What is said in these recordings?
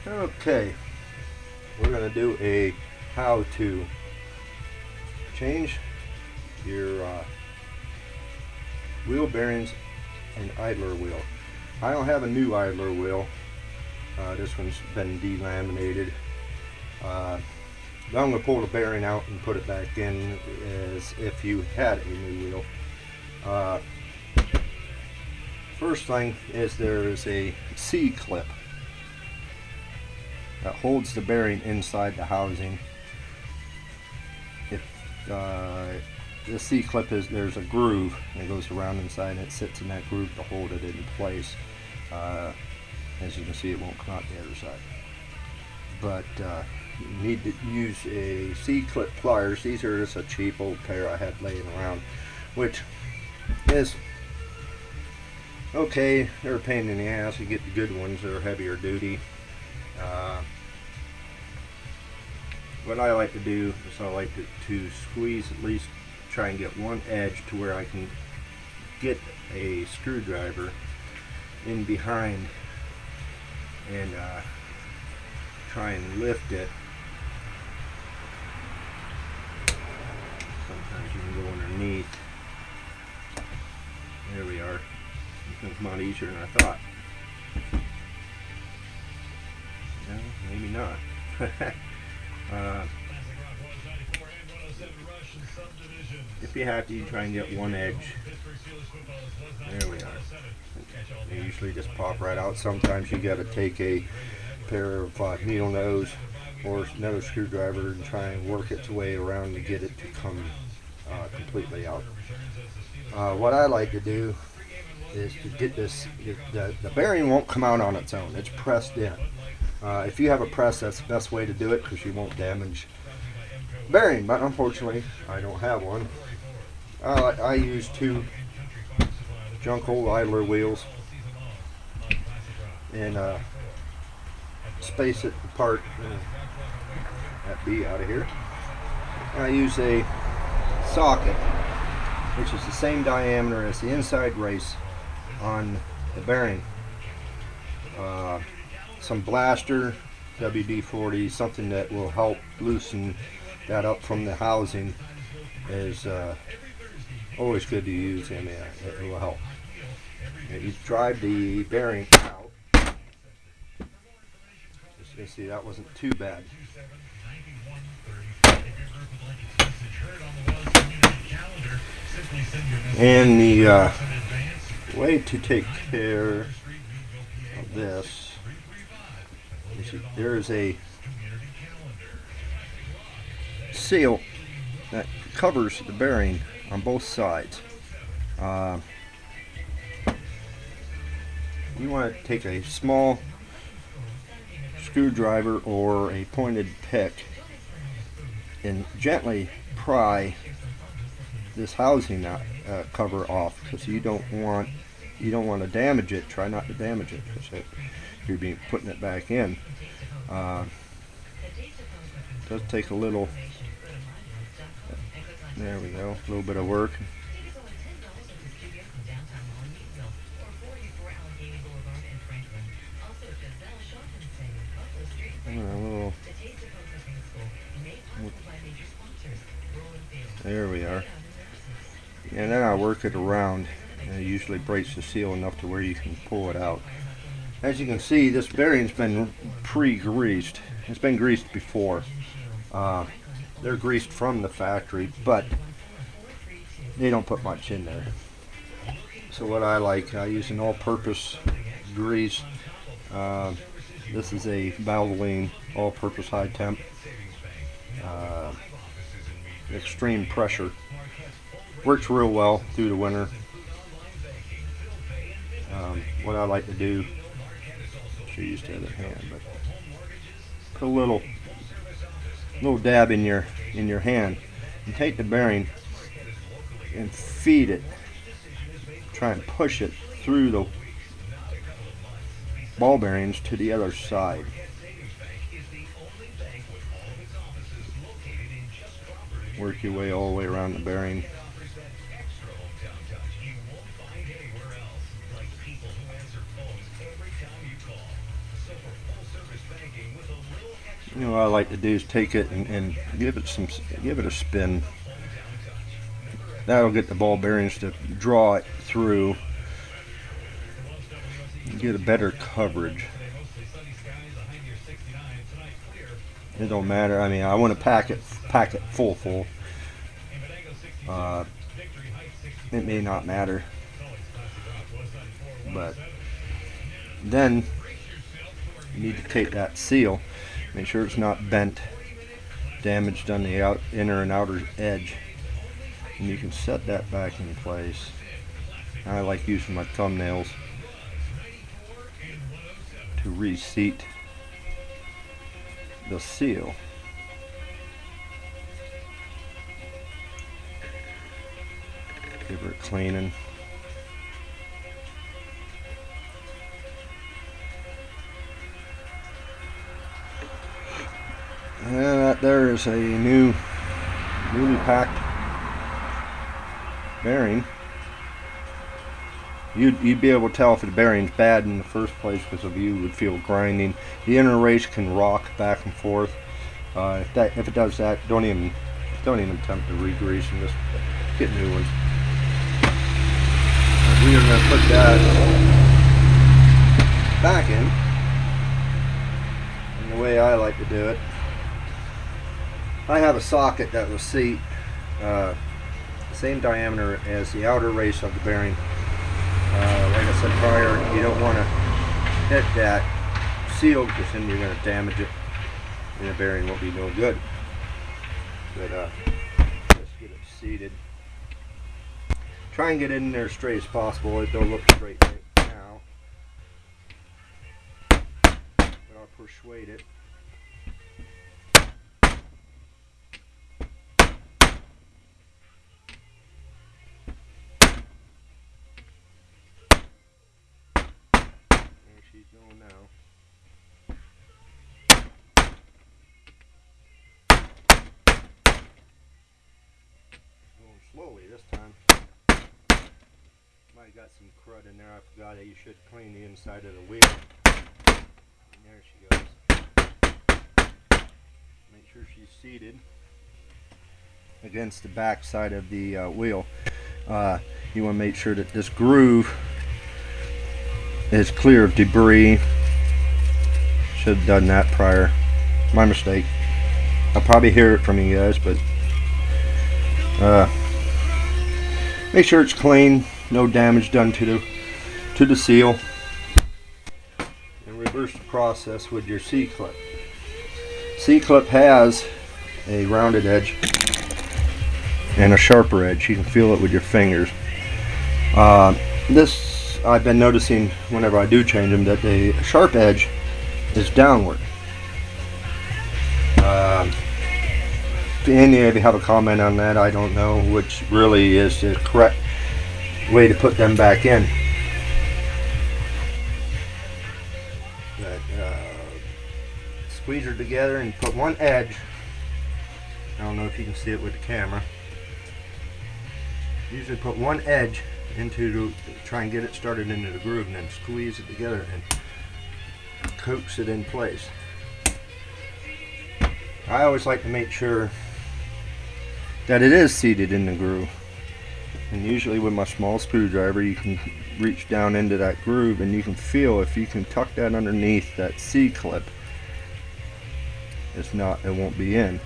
Okay, we're going to do a how to change your wheel bearings and idler wheel. I don't have a new idler wheel. This one's been delaminated. I'm going to pull the bearing out and put it back in as if you had a new wheel. First thing is there is a C-clip that holds the bearing inside the housing. If the C-clip is, there's a groove that goes around inside and it sits in that groove to hold it in place. As you can see, it won't come out the other side. But you need to use a C-clip pliers. These are just a cheap old pair I had laying around, which is okay. They're a pain in the ass. You get the good ones that are heavier duty. What I like to do is I like to squeeze, at least try and get one edge to where I can get a screwdriver in behind and try and lift it. Sometimes you can go underneath. There we are. It can come out easier than I thought. No, maybe not. If you have to, you try and get one edge. There we are. They usually just pop right out. Sometimes you got to take a pair of needle nose or another screwdriver and try and work its way around to get it to come completely out. What I like to do is to get this, the bearing won't come out on its own. It's pressed in. If you have a press, that's the best way to do it because you won't damage the bearing, but unfortunately I don't have one. I use two junk old idler wheels and space it apart. That B out of here. I use a socket which is the same diameter as the inside race on the bearing. Some blaster, WD-40, something that will help loosen that up from the housing is always good to use, and it will help. And you drive the bearing out. As you can see, that wasn't too bad. And the way to take care of this, there is a seal that covers the bearing on both sides. You want to take a small screwdriver or a pointed pick and gently pry this housing cover off, because you don't want to damage it. Try not to damage it because you're putting it back in. It does take a little. There we go. A little bit of work. There we are. And then I work it around, and it usually breaks the seal enough to where you can pull it out. As you can see, this bearing's been pre-greased. It's been greased before. They're greased from the factory, but they don't put much in there. So what I use an all-purpose grease. This is a Valvoline all-purpose high temp. Extreme pressure. Works real well through the winter. What I like to do, I'm used to the other hand, but put a little dab in your hand and take the bearing and feed it. Try and push it through the ball bearings to the other side. Work your way all the way around the bearing. You know what I like to do is take it and give it a spin. That'll get the ball bearings to draw it through and get a better coverage. It don't matter. I mean, I want to pack it full. It may not matter, but then you need to take that seal, make sure it's not bent, damaged on the inner and outer edge, and you can set that back in place. I like using my thumbnails to reseat the seal. Give her a cleaning. And that there is a newly packed bearing. You'd be able to tell if the bearing's bad in the first place because of you would feel grinding. The inner race can rock back and forth. If it does that, don't even attempt to re-grease and just get new ones. We are going to put that back in, and the way I like to do it, I have a socket that will seat same diameter as the outer race of the bearing. Like I said prior, you don't want to hit that seal because then you're going to damage it and the bearing won't be no good. But let's get it seated. Try and get it in there as straight as possible. It don't look straight right now, but I'll persuade it. There she's going now. Going slowly this time. Might got some crud in there. I forgot that you should clean the inside of the wheel. And there she goes. Make sure she's seated against the back side of the wheel. You want to make sure that this groove is clear of debris. Should have done that prior. My mistake. I'll probably hear it from you guys, but make sure it's clean. No damage done to the seal. And reverse the process with your C-clip. C-clip has a rounded edge and a sharper edge. You can feel it with your fingers. This I've been noticing whenever I do change them that the sharp edge is downward. If any of you have a comment on that, I don't know which really is the correct way to put them back in. But, squeeze her together and put one edge. I don't know if you can see it with the camera. Usually put one edge into try and get it started into the groove, and then squeeze it together and coax it in place. I always like to make sure that it is seated in the groove. And usually with my small screwdriver you can reach down into that groove and you can feel if you can tuck that underneath that C-clip, it won't be in.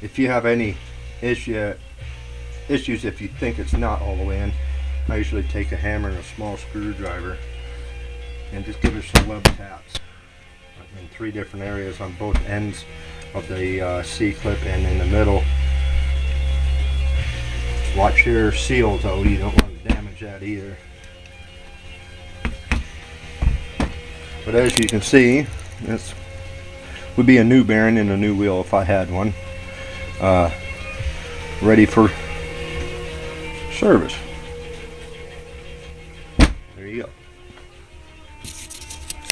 If you have any issues if you think it's not all the way in, I usually take a hammer and a small screwdriver and just give it some love taps in 3 different areas on both ends of the C-clip and in the middle. Watch your seal though, you don't want to damage that either. But as you can see, this would be a new bearing and a new wheel if I had one. Ready for service.